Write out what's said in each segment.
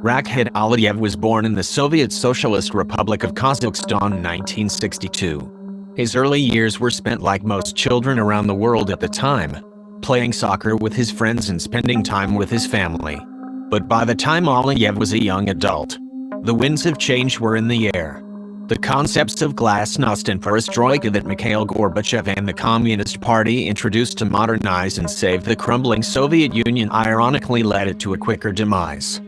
Rakhat Aliyev was born in the Soviet Socialist Republic of Kazakhstan in 1962. His early years were spent like most children around the world at the time, playing soccer with his friends and spending time with his family. But by the time Aliyev was a young adult, the winds of change were in the air. The concepts of glasnost and perestroika that Mikhail Gorbachev and the Communist Party introduced to modernize and save the crumbling Soviet Union ironically led it to a quicker demise.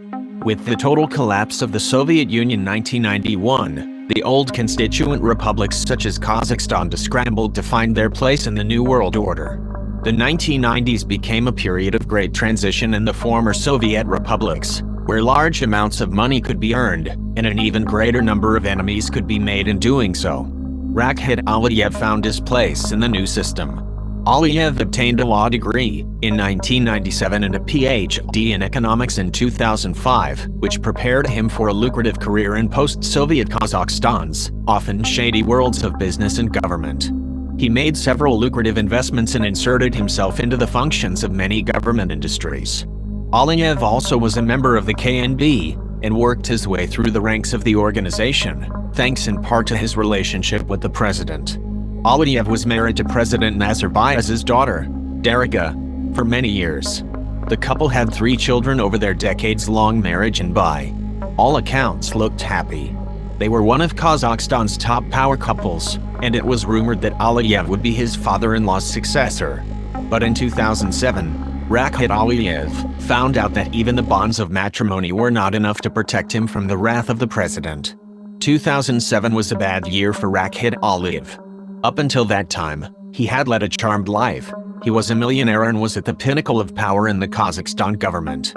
With the total collapse of the Soviet Union in 1991, the old constituent republics such as Kazakhstan scrambled to find their place in the new world order. The 1990s became a period of great transition in the former Soviet republics, where large amounts of money could be earned, and an even greater number of enemies could be made in doing so. Rakhat Aliyev found his place in the new system. Aliyev obtained a law degree in 1997 and a PhD in economics in 2005, which prepared him for a lucrative career in post-Soviet Kazakhstan's often shady worlds of business and government. He made several lucrative investments and inserted himself into the functions of many government industries. Aliyev also was a member of the KNB and worked his way through the ranks of the organization, thanks in part to his relationship with the president. Aliyev was married to President Nazarbayev's daughter, Darigha, for many years. The couple had 3 children over their decades-long marriage and by all accounts looked happy. They were one of Kazakhstan's top power couples, and it was rumored that Aliyev would be his father-in-law's successor. But in 2007, Rakhat Aliyev found out that even the bonds of matrimony were not enough to protect him from the wrath of the president. 2007 was a bad year for Rakhat Aliyev. Up until that time, he had led a charmed life. He was a millionaire and was at the pinnacle of power in the Kazakhstan government.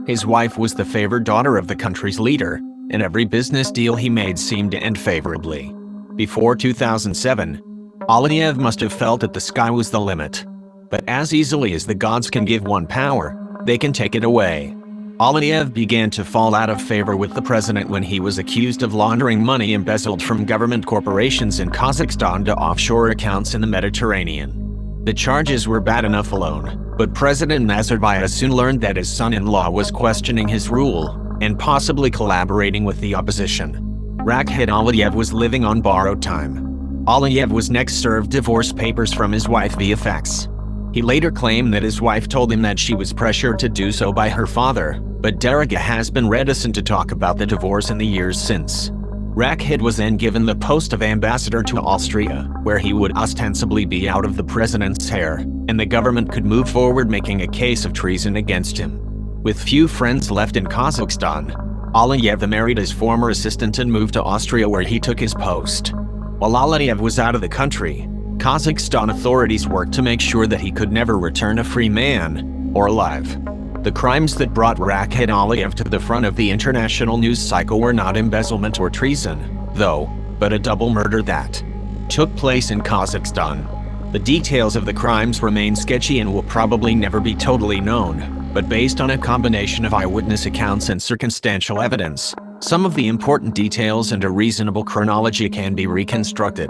His wife was the favored daughter of the country's leader, and every business deal he made seemed to end favorably. Before 2007, Aliyev must have felt that the sky was the limit. But as easily as the gods can give one power, they can take it away. Aliyev began to fall out of favor with the president when he was accused of laundering money embezzled from government corporations in Kazakhstan to offshore accounts in the Mediterranean. The charges were bad enough alone, but President Nazarbayev soon learned that his son-in-law was questioning his rule and possibly collaborating with the opposition. Rakhat Aliyev was living on borrowed time. Aliyev was next served divorce papers from his wife via fax. He later claimed that his wife told him that she was pressured to do so by her father, but Darigha has been reticent to talk about the divorce in the years since. Rakhat was then given the post of ambassador to Austria, where he would ostensibly be out of the president's hair, and the government could move forward making a case of treason against him. With few friends left in Kazakhstan, Aliyev married his former assistant and moved to Austria where he took his post. While Aliyev was out of the country, Kazakhstan authorities worked to make sure that he could never return a free man or alive. The crimes that brought Rakhat Aliyev to the front of the international news cycle were not embezzlement or treason, though, but a double murder that took place in Kazakhstan. The details of the crimes remain sketchy and will probably never be totally known, but based on a combination of eyewitness accounts and circumstantial evidence, some of the important details and a reasonable chronology can be reconstructed.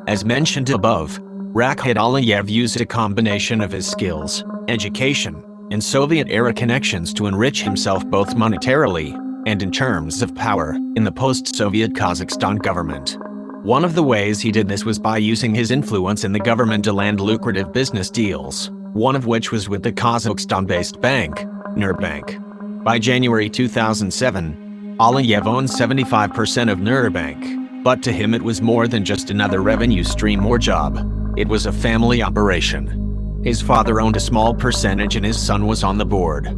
As mentioned above, Rakhat Aliyev used a combination of his skills, education, and Soviet-era connections to enrich himself both monetarily and in terms of power in the post-Soviet Kazakhstan government. One of the ways he did this was by using his influence in the government to land lucrative business deals, one of which was with the Kazakhstan-based bank, Nurbank. By January 2007, Aliyev owned 75% of Nurbank. But to him it was more than just another revenue stream or job. It was a family operation. His father owned a small percentage and his son was on the board.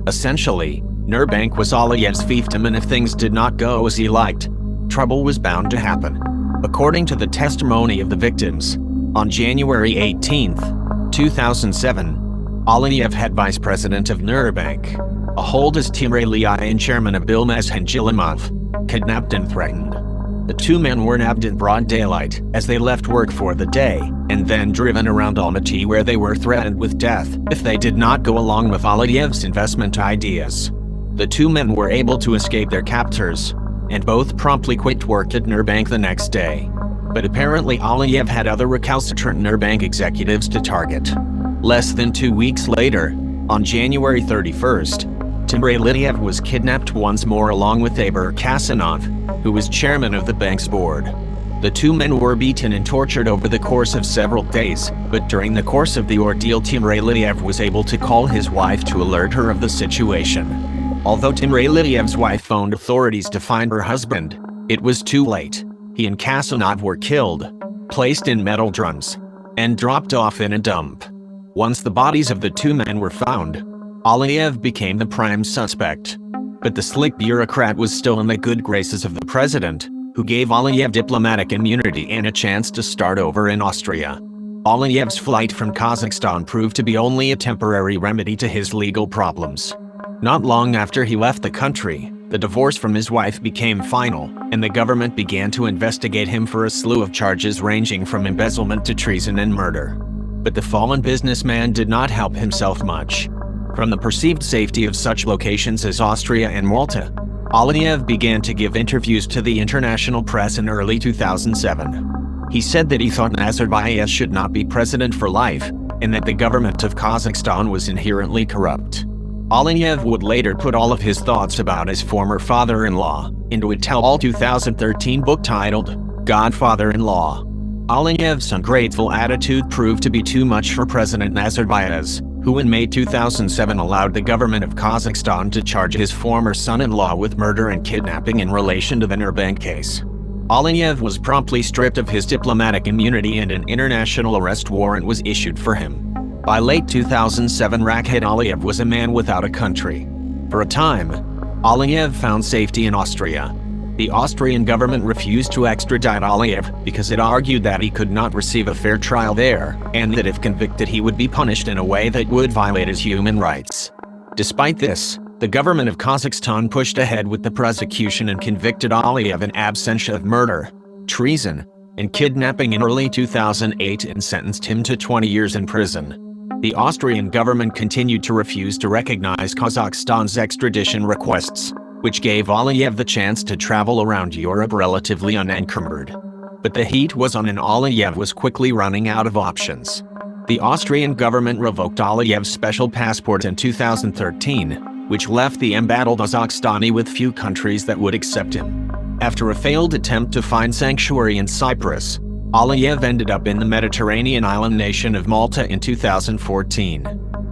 Essentially, Nurbank was Aliyev's fiefdom, and if things did not go as he liked, trouble was bound to happen. According to the testimony of the victims, on January 18, 2007, Aliyev had vice president of Nurbank, Aholdas Timraliyev and chairman of Bilmaz Hanjilimov, kidnapped and threatened. The 2 men were nabbed in broad daylight as they left work for the day, and then driven around Almaty where they were threatened with death if they did not go along with Aliyev's investment ideas. The 2 men were able to escape their captors, and both promptly quit work at Nurbank the next day. But apparently Aliyev had other recalcitrant Nurbank executives to target. Less than 2 weeks later, on January 31st, Timur Aliyev was kidnapped once more along with Aybur Kasanov, who was chairman of the bank's board. The two men were beaten and tortured over the course of several days, but during the course of the ordeal Timur Aliyev was able to call his wife to alert her of the situation. Although Timur Aliyev's wife phoned authorities to find her husband, it was too late. He and Kasanov were killed, placed in metal drums, and dropped off in a dump. Once the bodies of the two men were found, Aliyev became the prime suspect. But the slick bureaucrat was still in the good graces of the president, who gave Aliyev diplomatic immunity and a chance to start over in Austria. Aliyev's flight from Kazakhstan proved to be only a temporary remedy to his legal problems. Not long after he left the country, the divorce from his wife became final, and the government began to investigate him for a slew of charges ranging from embezzlement to treason and murder. But the fallen businessman did not help himself much. From the perceived safety of such locations as Austria and Malta, Aliyev began to give interviews to the international press in early 2007. He said that he thought Nazarbayev should not be president for life, and that the government of Kazakhstan was inherently corrupt. Aliyev would later put all of his thoughts about his former father-in-law into a tell-all 2013 book titled Godfather-in-Law. Aliyev's ungrateful attitude proved to be too much for President Nazarbayev, who in May 2007 allowed the government of Kazakhstan to charge his former son-in-law with murder and kidnapping in relation to the Nurbank case. Aliyev was promptly stripped of his diplomatic immunity and an international arrest warrant was issued for him. By late 2007, Rakhat Aliyev was a man without a country. For a time, Aliyev found safety in Austria. The Austrian government refused to extradite Aliyev because it argued that he could not receive a fair trial there, and that if convicted he would be punished in a way that would violate his human rights. Despite this, the government of Kazakhstan pushed ahead with the prosecution and convicted Aliyev in absentia of murder, treason, and kidnapping in early 2008 and sentenced him to 20 years in prison. The Austrian government continued to refuse to recognize Kazakhstan's extradition requests, which gave Aliyev the chance to travel around Europe relatively unencumbered. But the heat was on and Aliyev was quickly running out of options. The Austrian government revoked Aliyev's special passport in 2013, which left the embattled Kazakhstani with few countries that would accept him. After a failed attempt to find sanctuary in Cyprus, Aliyev ended up in the Mediterranean island nation of Malta in 2014.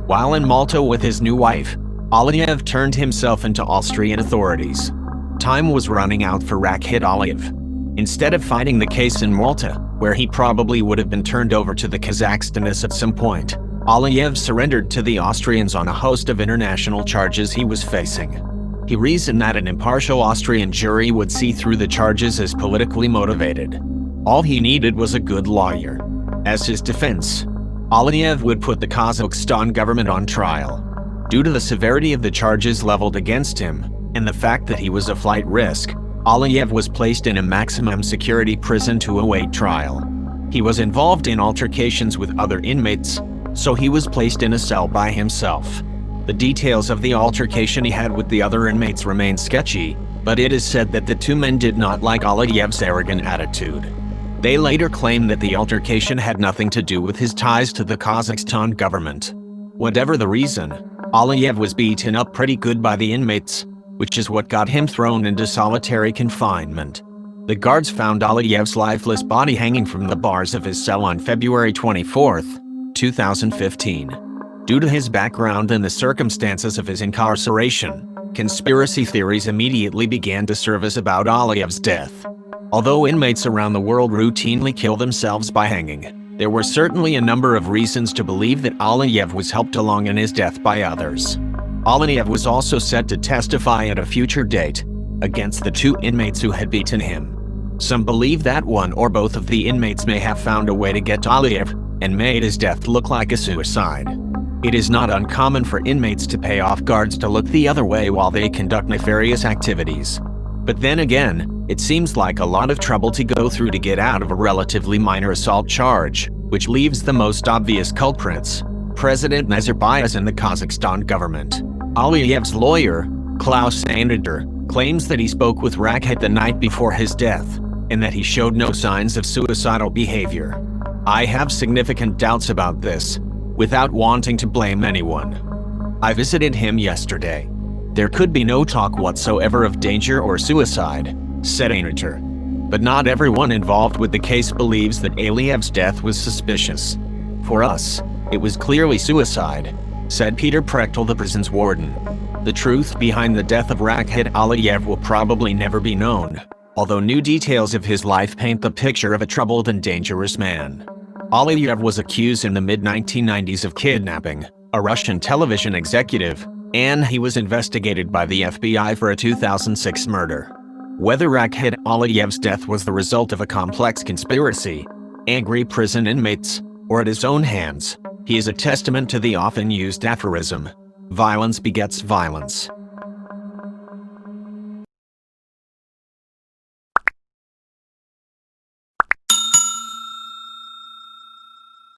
While in Malta with his new wife, Aliyev turned himself into Austrian authorities. Time was running out for Rakhat Aliyev. Instead of fighting the case in Malta, where he probably would have been turned over to the Kazakhstanis at some point, Aliyev surrendered to the Austrians on a host of international charges he was facing. He reasoned that an impartial Austrian jury would see through the charges as politically motivated. All he needed was a good lawyer. As his defense, Aliyev would put the Kazakhstan government on trial. Due to the severity of the charges leveled against him, and the fact that he was a flight risk, Aliyev was placed in a maximum security prison to await trial. He was involved in altercations with other inmates, so he was placed in a cell by himself. The details of the altercation he had with the other inmates remain sketchy, but it is said that the two men did not like Aliyev's arrogant attitude. They later claimed that the altercation had nothing to do with his ties to the Kazakhstan government. Whatever the reason, Aliyev was beaten up pretty good by the inmates, which is what got him thrown into solitary confinement. The guards found Aliyev's lifeless body hanging from the bars of his cell on February 24, 2015. Due to his background and the circumstances of his incarceration, conspiracy theories immediately began to surface about Aliyev's death. Although inmates around the world routinely kill themselves by hanging, there were certainly a number of reasons to believe that Aliyev was helped along in his death by others. Aliyev was also set to testify at a future date against the two inmates who had beaten him. Some believe that one or both of the inmates may have found a way to get to Aliyev and made his death look like a suicide. It is not uncommon for inmates to pay off guards to look the other way while they conduct nefarious activities. But then again, it seems like a lot of trouble to go through to get out of a relatively minor assault charge, which leaves the most obvious culprits, President Nazarbayev and the Kazakhstan government. Aliyev's lawyer, Klaus Anader, claims that he spoke with Rakhat the night before his death, and that he showed no signs of suicidal behavior. I have significant doubts about this, without wanting to blame anyone. I visited him yesterday. There could be no talk whatsoever of danger or suicide, said Ainator. But not everyone involved with the case believes that Aliyev's death was suspicious. For us, it was clearly suicide, said Peter Prechtel, the prison's warden. The truth behind the death of Rakhat Aliyev will probably never be known, although new details of his life paint the picture of a troubled and dangerous man. Aliyev was accused in the mid-1990s of kidnapping a Russian television executive, and he was investigated by the FBI for a 2006 murder. Whether Rakhat Aliyev's death was the result of a complex conspiracy, angry prison inmates, or at his own hands, he is a testament to the often used aphorism, "Violence begets violence."